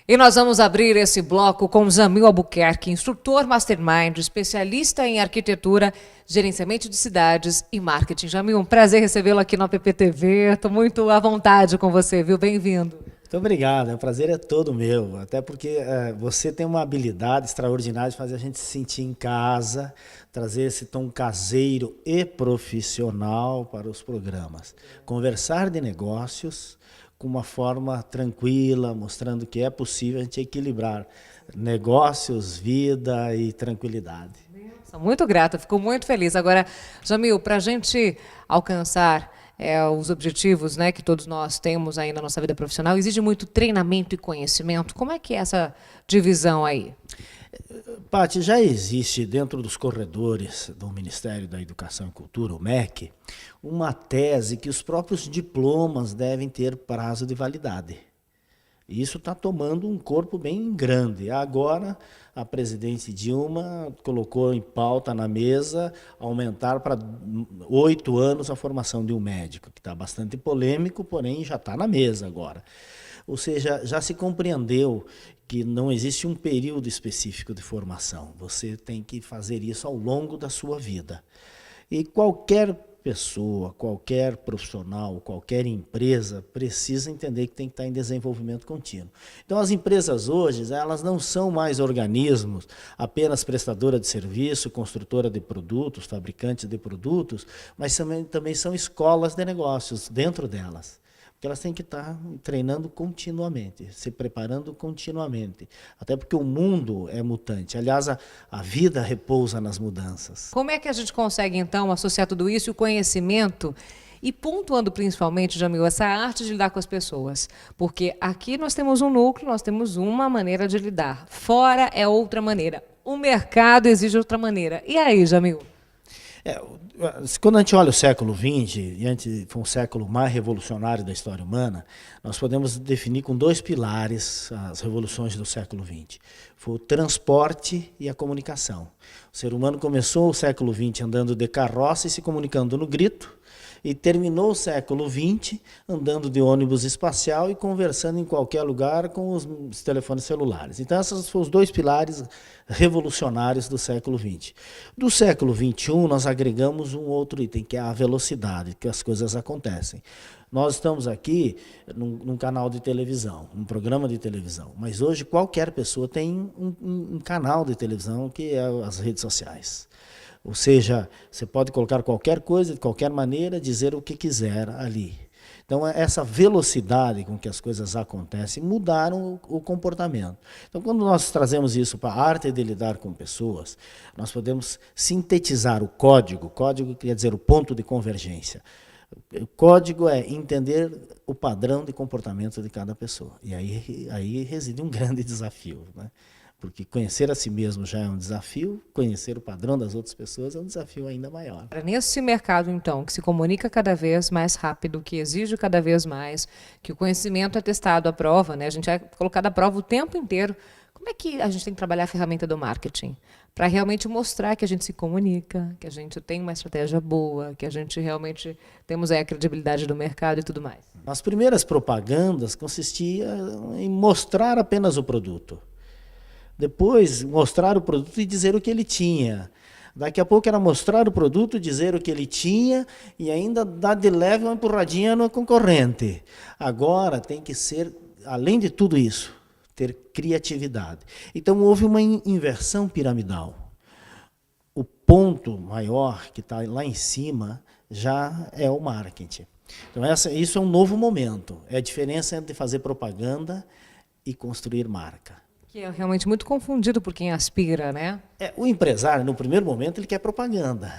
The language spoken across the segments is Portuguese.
E nós vamos abrir esse bloco com Jamil Albuquerque, instrutor Mastermind, especialista em arquitetura, gerenciamento de cidades e marketing. Jamil, um prazer recebê-lo aqui no APPTV. Estou muito à vontade com você, viu? Bem-vindo. Muito obrigado, o prazer é todo meu, até porque você tem uma habilidade extraordinária de fazer a gente se sentir em casa, trazer esse tom caseiro e profissional para os programas. Conversar de negócios com uma forma tranquila, mostrando que é possível a gente equilibrar negócios, vida e tranquilidade. Sou muito grata, fico muito feliz. Agora, Jamil, para a gente alcançar os objetivos, né, que todos nós temos aí na nossa vida profissional, exige muito treinamento e conhecimento. Como é que é essa divisão aí? Paty, já existe dentro dos corredores do Ministério da Educação e Cultura, o MEC, uma tese que os próprios diplomas devem ter prazo de validade. E isso está tomando um corpo bem grande. Agora, a presidente Dilma colocou em pauta na mesa aumentar para 8 anos a formação de um médico, que está bastante polêmico, porém já está na mesa agora. Ou seja, já se compreendeu que não existe um período específico de formação. Você tem que fazer isso ao longo da sua vida. E qualquer pessoa, qualquer profissional, qualquer empresa precisa entender que tem que estar em desenvolvimento contínuo. Então, as empresas hoje, elas não são mais organismos apenas prestadora de serviço, construtora de produtos, fabricante de produtos, mas também são escolas de negócios dentro delas. Porque elas têm que estar treinando continuamente, se preparando continuamente. Até porque o mundo é mutante. Aliás, a vida repousa nas mudanças. Como é que a gente consegue, então, associar tudo isso e o conhecimento e pontuando principalmente, Jamil, essa arte de lidar com as pessoas? Porque aqui nós temos um núcleo, nós temos uma maneira de lidar. Fora é outra maneira. O mercado exige outra maneira. E aí, Jamil? Quando a gente olha o século XX, e foi um século mais revolucionário da história humana, nós podemos definir com 2 pilares as revoluções do século XX. Foi o transporte e a comunicação. O ser humano começou o século XX andando de carroça e se comunicando no grito, e terminou o século XX andando de ônibus espacial e conversando em qualquer lugar com os telefones celulares. Então, esses foram os 2 pilares revolucionários do século XX. Do século XXI, nós agregamos um outro item, que é a velocidade, que as coisas acontecem. Nós estamos aqui num canal de televisão, um programa de televisão, mas hoje qualquer pessoa tem um canal de televisão, que é as redes sociais. Ou seja, você pode colocar qualquer coisa, de qualquer maneira, dizer o que quiser ali. Então, essa velocidade com que as coisas acontecem mudaram o comportamento. Então, quando nós trazemos isso para a arte de lidar com pessoas, nós podemos sintetizar o código. Código quer dizer o ponto de convergência. O código é entender o padrão de comportamento de cada pessoa. E aí reside um grande desafio, né? Porque conhecer a si mesmo já é um desafio, conhecer o padrão das outras pessoas é um desafio ainda maior. Nesse mercado, então, que se comunica cada vez mais rápido, que exige cada vez mais, que o conhecimento é testado à prova, né? A gente é colocado à prova o tempo inteiro. Como é que a gente tem que trabalhar a ferramenta do marketing? Para realmente mostrar que a gente se comunica, que a gente tem uma estratégia boa, que a gente realmente temos aí a credibilidade do mercado e tudo mais. As primeiras propagandas consistiam em mostrar apenas o produto. Depois, mostrar o produto e dizer o que ele tinha. Daqui a pouco era mostrar o produto, dizer o que ele tinha e ainda dar de leve uma empurradinha no concorrente. Agora tem que ser, além de tudo isso, ter criatividade. Então houve uma inversão piramidal. O ponto maior, que está lá em cima, já é o marketing. Então isso é um novo momento. É a diferença entre fazer propaganda e construir marca. Que é realmente muito confundido por quem aspira, né? O empresário, no primeiro momento, ele quer propaganda,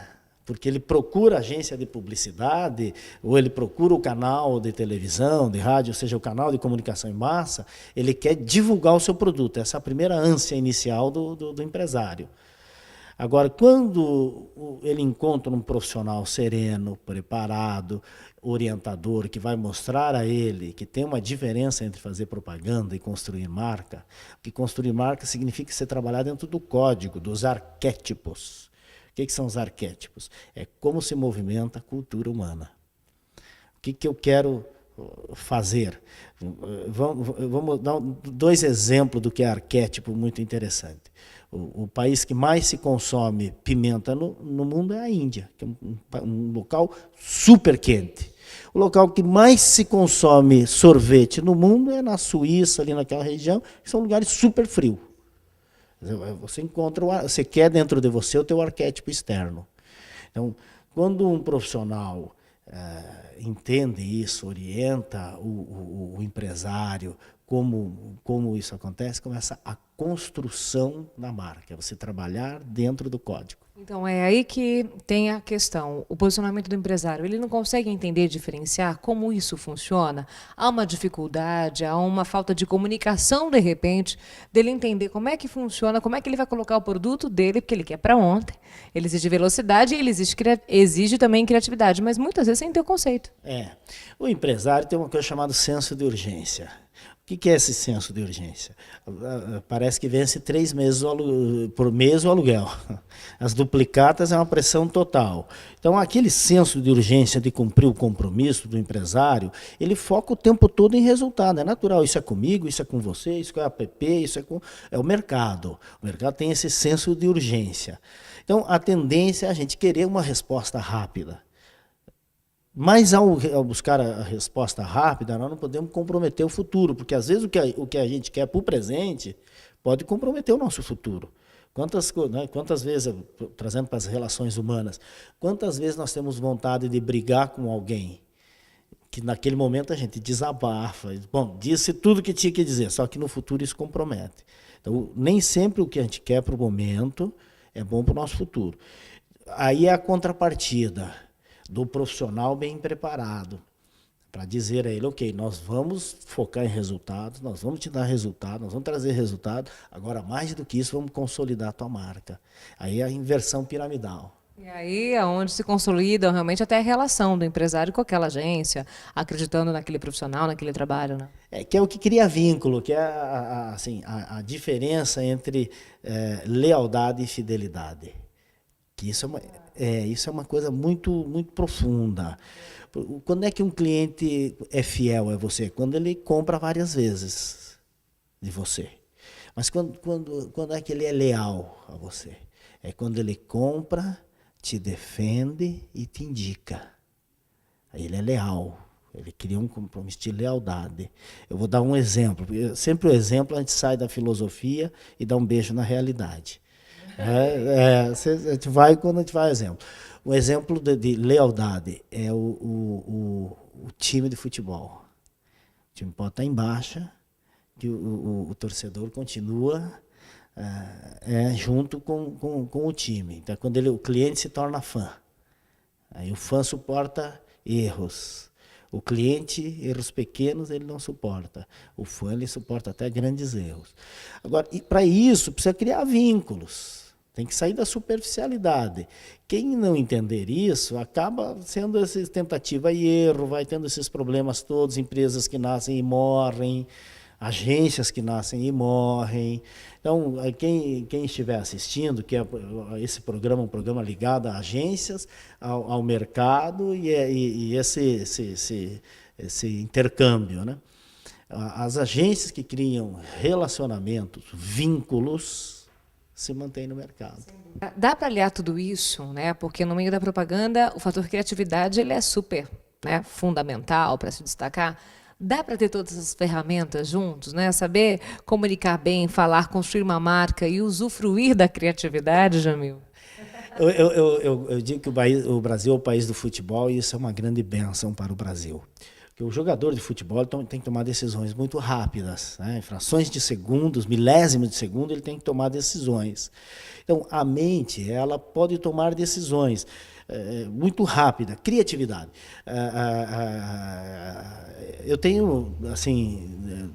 porque ele procura agência de publicidade, ou ele procura o canal de televisão, de rádio, ou seja, o canal de comunicação em massa, ele quer divulgar o seu produto. Essa é a primeira ânsia inicial do empresário. Agora, quando ele encontra um profissional sereno, preparado, orientador, que vai mostrar a ele que tem uma diferença entre fazer propaganda e construir marca, que construir marca significa você trabalhar dentro do código, dos arquétipos. O que são os arquétipos? É como se movimenta a cultura humana. O que eu quero fazer. Vamos dar dois exemplos do que é arquétipo muito interessante. O país que mais se consome pimenta no mundo é a Índia, que é um local super quente. O local que mais se consome sorvete no mundo é na Suíça, ali naquela região, que são lugares super frios. Você quer dentro de você o teu arquétipo externo. Então, quando um profissional entende isso, orienta o empresário, como isso acontece, começa a construção da marca, você trabalhar dentro do código. Então, é aí que tem a questão, o posicionamento do empresário. Ele não consegue entender, diferenciar como isso funciona. Há uma dificuldade, há uma falta de comunicação, de repente, dele entender como é que funciona, como é que ele vai colocar o produto dele, porque ele quer para ontem. Ele exige velocidade e ele exige também criatividade, mas muitas vezes sem ter o conceito. O empresário tem uma coisa chamada senso de urgência. O que é esse senso de urgência? Parece que vence 3 meses por mês o aluguel. As duplicatas é uma pressão total. Então, aquele senso de urgência de cumprir o compromisso do empresário, ele foca o tempo todo em resultado. É natural, isso é comigo, isso é com você, isso é a app, é o mercado. O mercado tem esse senso de urgência. Então, a tendência é a gente querer uma resposta rápida. Mas ao buscar a resposta rápida, nós não podemos comprometer o futuro, porque às vezes o que a gente quer para o presente pode comprometer o nosso futuro. Quantas vezes, trazendo para as relações humanas, quantas vezes nós temos vontade de brigar com alguém, que naquele momento a gente desabafa, disse tudo que tinha que dizer, só que no futuro isso compromete. Então, nem sempre o que a gente quer para o momento é bom para o nosso futuro. Aí é a contrapartida do profissional bem preparado, para dizer a ele, ok, nós vamos focar em resultados, nós vamos te dar resultado, nós vamos trazer resultado, agora mais do que isso, vamos consolidar a tua marca. Aí é a inversão piramidal. E aí é onde se consolida realmente até a relação do empresário com aquela agência, acreditando naquele profissional, naquele trabalho, né? Que é o que cria vínculo, que é a diferença entre lealdade e fidelidade. Que isso é uma coisa muito, muito profunda. Quando é que um cliente é fiel a você? Quando ele compra várias vezes de você. Mas quando é que ele é leal a você? É quando ele compra, te defende e te indica. Aí ele é leal. Ele cria um compromisso de lealdade. Eu vou dar um exemplo. Sempre o exemplo, a gente sai da filosofia e dá um beijo na realidade. A gente vai quando a gente vai exemplo. Um exemplo de lealdade é o time de futebol. O time pode estar em baixa, que o torcedor continua junto com o time. Então, quando o cliente se torna fã, aí o fã suporta erros. O cliente, erros pequenos, ele não suporta. O fã, ele suporta até grandes erros. Agora, para isso, precisa criar vínculos. Tem que sair da superficialidade. Quem não entender isso, acaba sendo essa tentativa e erro, vai tendo esses problemas todos, empresas que nascem e morrem, agências que nascem e morrem. Então, quem estiver assistindo, que é esse programa, um programa ligado a agências, ao mercado e esse intercâmbio, né? As agências que criam relacionamentos, vínculos, se mantém no mercado. Dá para aliar tudo isso, né? Porque no meio da propaganda o fator criatividade ele é super, né, fundamental para se destacar. Dá para ter todas essas ferramentas juntos, né? Saber comunicar bem, falar, construir uma marca e usufruir da criatividade, Jamil? Eu digo que o Brasil é o país do futebol e isso é uma grande bênção para o Brasil. Porque o jogador de futebol tem que tomar decisões muito rápidas, né? Em frações de segundos, milésimos de segundo, ele tem que tomar decisões. Então, a mente, ela pode tomar decisões muito rápida, criatividade. Eu tenho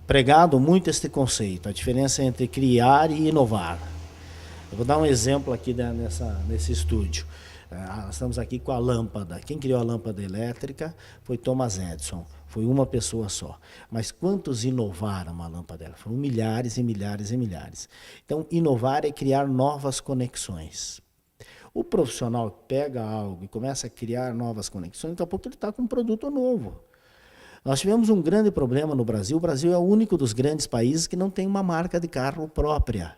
pregado muito este conceito, a diferença entre criar e inovar. Eu vou dar um exemplo aqui nesse estúdio. Nós estamos aqui com a lâmpada. Quem criou a lâmpada elétrica foi Thomas Edison. Foi uma pessoa só. Mas quantos inovaram a lâmpada dela? Foram milhares e milhares e milhares. Então, inovar é criar novas conexões. O profissional pega algo e começa a criar novas conexões, daqui a pouco ele está com um produto novo. Nós tivemos um grande problema no Brasil. O Brasil é o único dos grandes países que não tem uma marca de carro própria.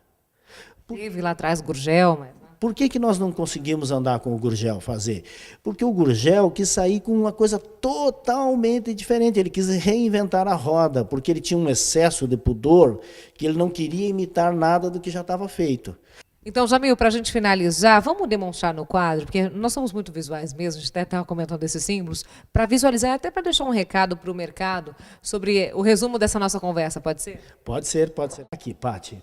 Teve lá atrás Gurgel, mas... Por que nós não conseguimos andar com o Gurgel fazer? Porque o Gurgel quis sair com uma coisa totalmente diferente. Ele quis reinventar a roda, porque ele tinha um excesso de pudor que ele não queria imitar nada do que já estava feito. Então, Jamil, para a gente finalizar, vamos demonstrar no quadro, porque nós somos muito visuais mesmo, a gente até estava comentando esses símbolos, para visualizar, até para deixar um recado para o mercado sobre o resumo dessa nossa conversa, pode ser? Pode ser, pode ser. Aqui, Pati.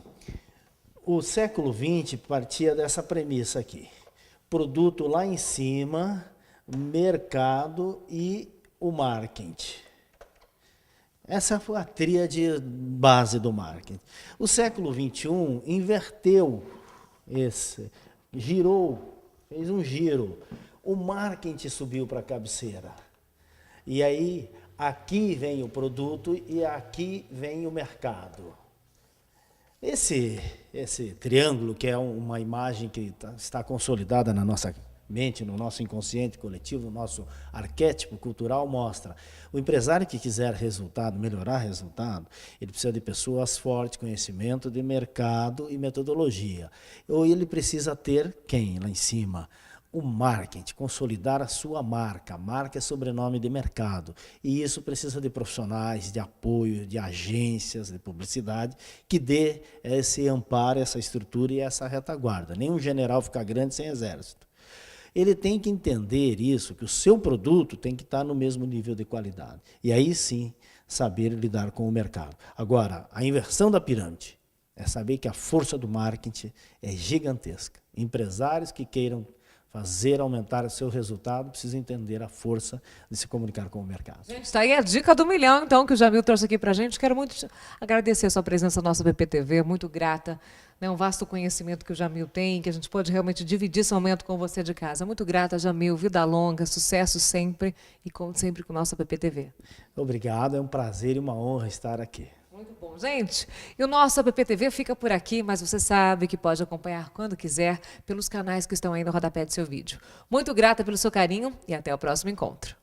O século XX partia dessa premissa aqui. Produto lá em cima, mercado e o marketing. Essa foi a tríade base do marketing. O século XXI inverteu girou, fez um giro. O marketing subiu para a cabeceira. E aí, aqui vem o produto e aqui vem o mercado. Esse triângulo, que é uma imagem que está consolidada na nossa mente, no nosso inconsciente coletivo, no nosso arquétipo cultural, mostra o empresário que quiser resultado, melhorar resultado, ele precisa de pessoas fortes, conhecimento de mercado e metodologia. Ou ele precisa ter quem lá em cima? O marketing, consolidar a sua marca. Marca é sobrenome de mercado. E isso precisa de profissionais, de apoio, de agências de publicidade, que dê esse amparo, essa estrutura e essa retaguarda. Nenhum general fica grande sem exército. Ele tem que entender isso, que o seu produto tem que estar no mesmo nível de qualidade. E aí sim, saber lidar com o mercado. Agora, a inversão da pirâmide é saber que a força do marketing é gigantesca. Empresários que queiram fazer aumentar o seu resultado, precisa entender a força de se comunicar com o mercado. Gente, está aí a dica do milhão, então, que o Jamil trouxe aqui para a gente. Quero muito agradecer a sua presença na nossa PPTV, muito grata. Um vasto conhecimento que o Jamil tem, que a gente pode realmente dividir esse momento com você de casa. Muito grata, Jamil, vida longa, sucesso sempre e conte sempre com a nossa PPTV. Obrigado, é um prazer e uma honra estar aqui. Muito bom, gente. E o nosso PPTV fica por aqui, mas você sabe que pode acompanhar quando quiser pelos canais que estão aí no rodapé do seu vídeo. Muito grata pelo seu carinho e até o próximo encontro.